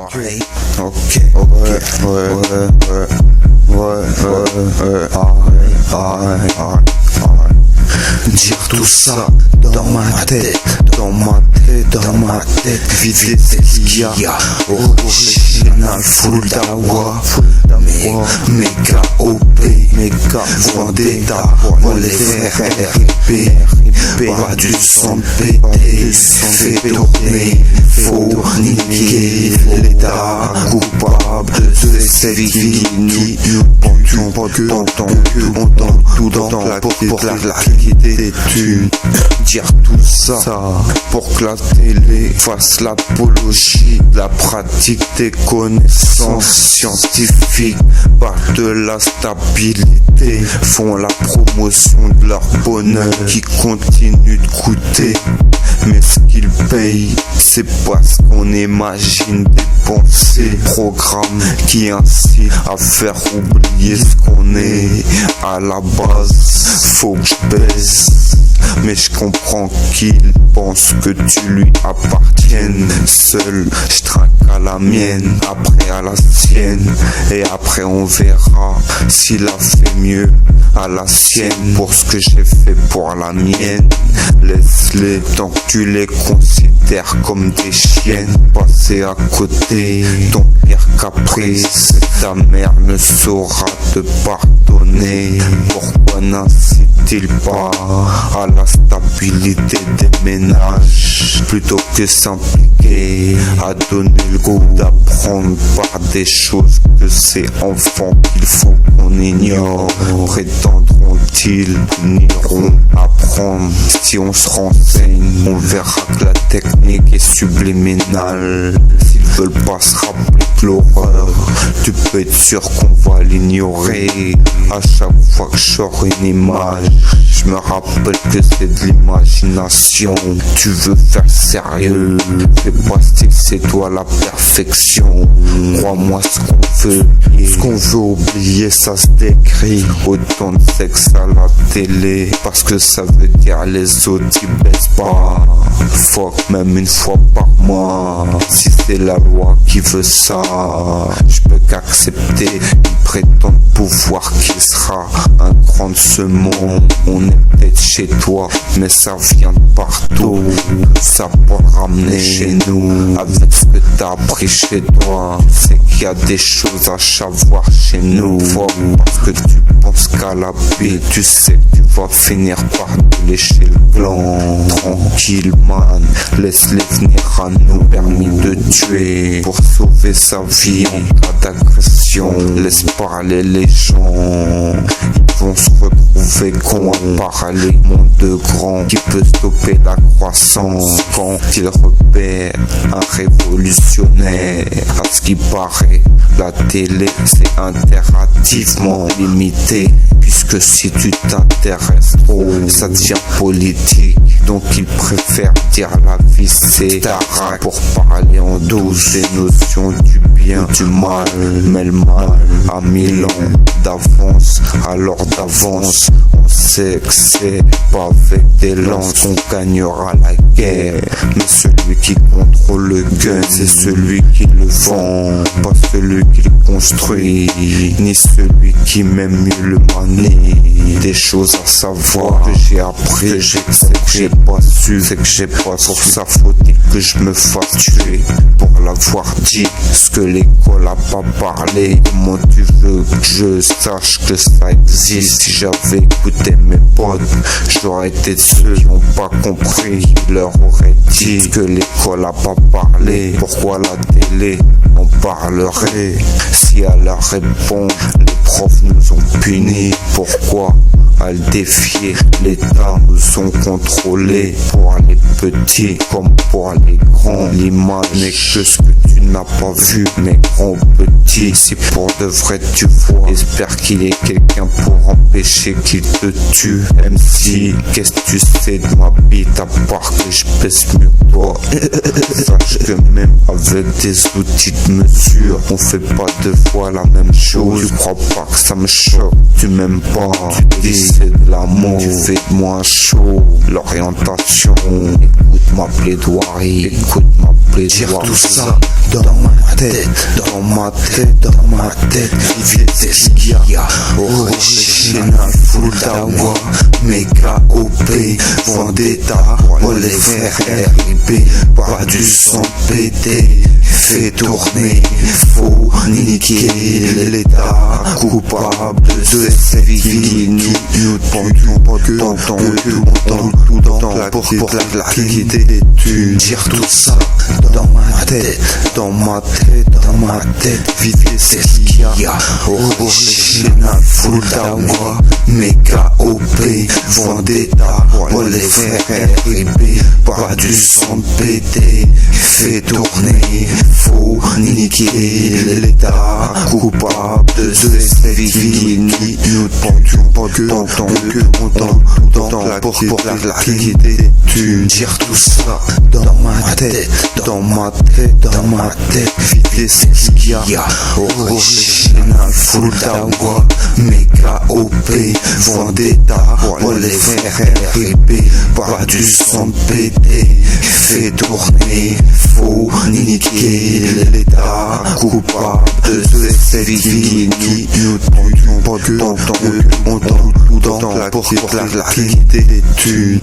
Ok, dire tout ça dans ma tête, vider ce qu'il y a, original, full d'awa, méga OP, méga vendetta, pour les faire RIP, pas du sang pété, fait tourner, faut niquer l'État coupable de cette vie qui nous pendant que tout dans la pour claquer des thunes. Dire tout ça pour que la télé fasse l'apologie de la pratique des connaissances scientifiques, parlent de la stabilité, font la promotion de leur bonheur qui continue de coûter. Mais ce qu'ils payent, c'est pas ce qu'on imagine dépenser. Programme qui incite à faire oublier ce qu'on est à la base. Faut que je baisse, mais je comprends qu'il pense que tu lui appartiennes. Seul, je trinque à la mienne, après à la sienne. Et après on verra s'il a fait mieux à la sienne. Pour ce que j'ai fait pour la mienne, laisse-les tant que tu les considères comme des chiennes. Passer à côté, ton pire caprice, ta mère ne saura te pardonner. Pourquoi n'incite-t-il pas à la stabilité des ménages plutôt que s'impliquer à donner le goût d'apprendre par des choses que ces enfants qu'il faut qu'on ignore? Prétendront-ils, n'iront apprendre? Si on se renseigne, on verra que la technique est subliminale. S'ils veulent pas se rappeler de l'horreur, tu peux être sûr qu'on va l'ignorer. À chaque fois que je sors une image, je me rappelle que c'est de l'imagination. Tu veux faire sérieux, fais pas style, c'est toi la perfection. Crois-moi, ce qu'on veut oublier, ça se décrit. Autant de sexe à la télé, parce que ça veut dire les autres qui baissent pas. Fuck, même une fois par mois. Si c'est la loi qui veut ça, je peux qu'accepter. Ils prétendent pouvoir qui sera un grand de ce monde. On est peut-être chez toi, mais ça vient de partout. Ça pour le ramener chez nous. Avec ce que t'as appris chez toi, c'est qu'il y a des choses à savoir chez nous. Parce que tu penses qu'à la paix, tu sais que tu vas finir par te lécher le gland. Tranquille man, laisse-les venir à nous. Permis de tuer pour sauver sa vie en cas d'agression. Laisse parler les gens, ils vont se retrouver cons à parler. Monde de grand qui peut stopper la croissance quand il repère un révolutionnaire. À ce qui paraît, la télé c'est impérativement limité, puisque si tu t'intéresses trop, ça devient politique. Donc ils préfèrent dire la vie c'est tarac pour parler en douce des notions du bien, du mal. Mais le mal a 1000 ans d'avance, alors d'avance on sait que c'est pas avec des lances qu'on gagnera la guerre. Mais celui qui contrôle le gun, c'est celui qui le vend, pas celui qui le construit, ni celui qui met mieux le manie. Des choses à savoir que j'ai appris, que j'ai pas su, c'est que j'ai pas pour ça faut-il que je me fasse tuer pour l'avoir dit. Ce que l'école a pas parlé, comment tu veux que je sache que ça existe? Si j'avais écouté mes potes, j'aurais été de ceux qui n'ont pas compris. Je leur aurais dit ce que l'école a pas parlé. Pourquoi la télé en parlerait? Si elle leur répond, les profs nous ont punis. Pourquoi à le défier, l'État nous ont contrôlés. Pour les petits comme pour les grands, l'image n'est que ce que tu n'as pas vu. Mais grands petits, si pour de vrai tu vois, j'espère qu'il y ait quelqu'un pour empêcher qu'il te tue. MC, qu'est-ce que tu sais de ma bite à part que je pèse mieux que toi? Sache que même avec des outils de mesure, on fait pas deux fois la même chose. Tu crois pas que ça me choque. Tu m'aimes pas, tu dis c'est de l'amour. Tu fais de moi chaud, l'orientation. Écoute ma plaidoirie, écoute ma plaidoirie. Dire tout ça dans ma tête, dans ma tête, dans ma tête. Vitesse Gia, original, full d'agua, méga OP, Vendetta, pour les faire RIP, pas du sang pété, fait tourner, faut niquer l'état, coupable de ces vies, nous pensions pas que tout dans la pour claquer des thunes, dire tout ça dans ma tête, dans ma tête, dans ma tête, vitesse Gia, original, full d'agua, méga OP, Vendetta, pour les faire RIP, pas du sang pété, fait tourner, faut niquer l'état, coupable de ces vies, nous pensions pas que dans la pour claquer des thunes, dire tout ça dans ma tête, dans ma tête, dans ma tête, vitesse Gia, original, full d'agua, méga OP, Vendetta, pour les faire RIP, pas du sang pété, fait tourner, faut niquer l'état, coupable de ces vies, nous pensions pas que dans la pour claquer des thunes.